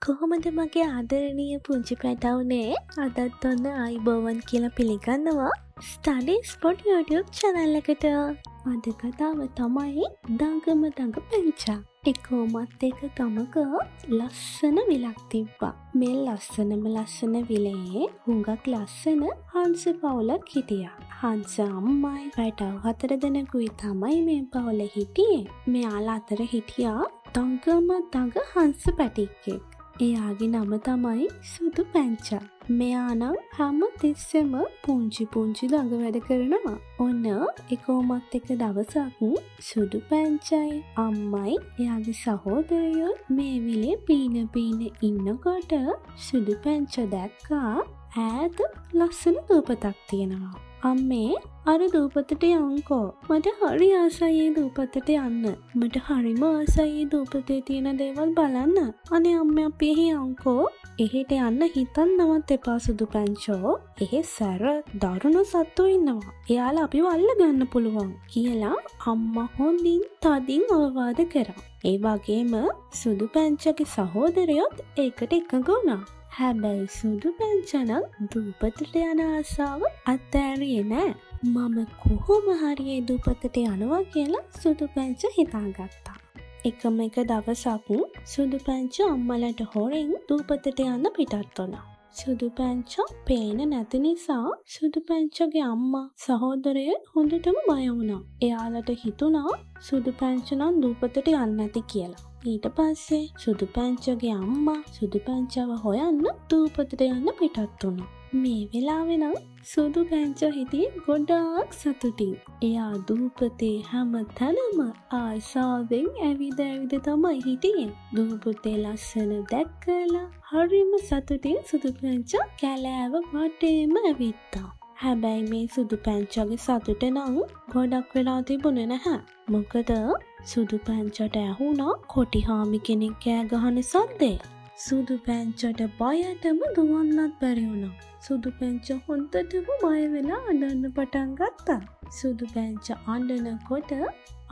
කොහොමද මගේ ආදරණීය පුංචි පැටවුනේ? අදත් ඔන්න ආයිබෝවන් කියලා පිළිගන්නවා ස්ටඩි ස්පොට් YouTube channel එකට. අද කතාව තමයි දඟම දඟ පැංචා. එකෝමත් එක ගමක ලස්සන විලක් තිබ්බා. මේ ලස්සන විලේ හුඟක් ලස්සන හංස පවුලක් හිටියා. හංස අම්මයි පැටව් 4 දෙනෙකුයි තමයි මේ පවුලේ හිටියේ. මෙයාලා අතර හිටියා දඟම දඟ හංස පැටියෙක්. එයාගේ නම තමයි සුදු පැංචා. මෙයා නම් හැම තිස්සෙම පුංචි දඟ වැඩ කරනවා. ඔන්න එකෝමත් එක දවසක් සුදු පැංචායි අම්මයි එයාගේ සහෝදරයෝ මේ විලේ පීන ඉන්නකොට සුදු පැංචා දැක්කා ඈත ලස්සන දූපතක් තියෙනවා. අම්මේ අර දූපතට යන්කෝ. මට හරි ආසයි ඒ දූපතට යන්න. මට හරිම ආසයි ඒ දූපතේ තියෙන දේවල් බලන්න. අනේ අම්මේ අපි එහි යන්කෝ. එහෙට යන්න හිතන්නවත් එපා සුදු පැංචෝ. එහෙ සැර දරුණු සත්තු ඉන්නවා. එයාලා අපිව අල්ල ගන්න පුළුවන් කියලා අම්මා හොඳින් තදින් අවවාද කරා. ඒ වගේම සුදු පැංචාගේ සහෝදරයොත් ඒකට එකඟ වුණා. හැබැයි සුදු පැංචා නම් දූපතට යන ආසාව අත්හැරියේ නෑ. මම කොහොම හරි ඒ දූපතට යනවා කියලා සුදු පැංචා හිතාගත්තා. එකම එක දවසක් සුදු පැංචා අම්මලට හොරෙන් දූපතට යන්න පිටත් වුණා. සුදු පැංචා පේන නැති නිසා සුදු පැංචාගේ අම්මා සහෝදරයෝ හොඳටම බය වුණා. එයාලට හිතුණා සුදු පැංචා නම් දූපතට යන්නේ නැති කියලා. ඊට පස්සේ සුදු පැංචාගේ අම්මා සුදු පැංචාව හොයන්න දූපතට යන්න පිටත් වුණා. මේ වෙලාවේ නම් සුදු පැංචා හිටියේ ගොඩාක් සතුටින්. එයා දූපතේ හැම තැනම ආසාවෙන් ඇවිද තමයි හිටියේ. දූපතේ ලස්සන දැක්කලා හරිම සතුටින් සුදු පැංචා කැලෑව වටේම ඇවිත්තා. හැබැයි මේ සුදු පැංචාගේ සතුට නම් ගොඩක් වෙලා තිබුණේ නැහැ. මොකද සුදු පැංචාට ඇහුණා කොටි හාමි කෙනෙක් කෑ ගහන සද්දේ. සුදු පැංචාට බයටම දුවන්නත් බැරි වුණා. සුදු පැංචා හොඳටම බය වෙලා අඬන්න පටන් ගත්තා. සුදු පැංචා අඬනකොට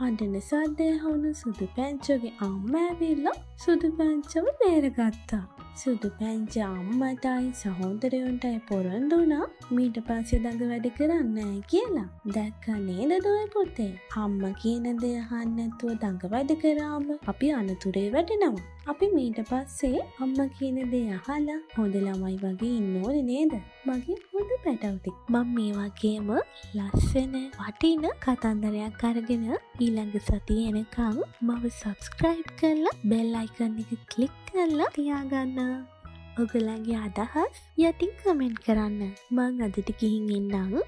අඬන සද්දේ ඇහුණු සුදු පැංචාගේ අම්මා ඇවිල්ලා සුදු පැංචාව බේරගත්තා. සුදු පැංචා අම්මටයි සහෝදරයන්ටයි පොරොන්දු වුණා ඊට පස්සේ දඟ වැඩ කරන්නේ නැහැ කියලා. දැක්කා නේද දොය පුතේ? අම්මා කියන දේ අහන්න නැතුව දඟ වැඩ කරාම අපි අනතුරේ වැටෙනවා. අපි ඊට පස්සේ අම්මා කියන දේ අහලා හොඳ ළමයි වගේ ඉන්න ඕනේ නේද? මගේ හොඳ පැටවුටි. මම මේ වගේම ලස්සන වටින කතන්දරයක් අරගෙන ඊළඟ සතියේ එනකම් මම subscribe කරලා bell icon එක click කරලා තියාගන්න. ඔයගලගේ අදහස් යටින් කමෙන්ට් කරන්න. මං අදට ගිහින් එන්නම්.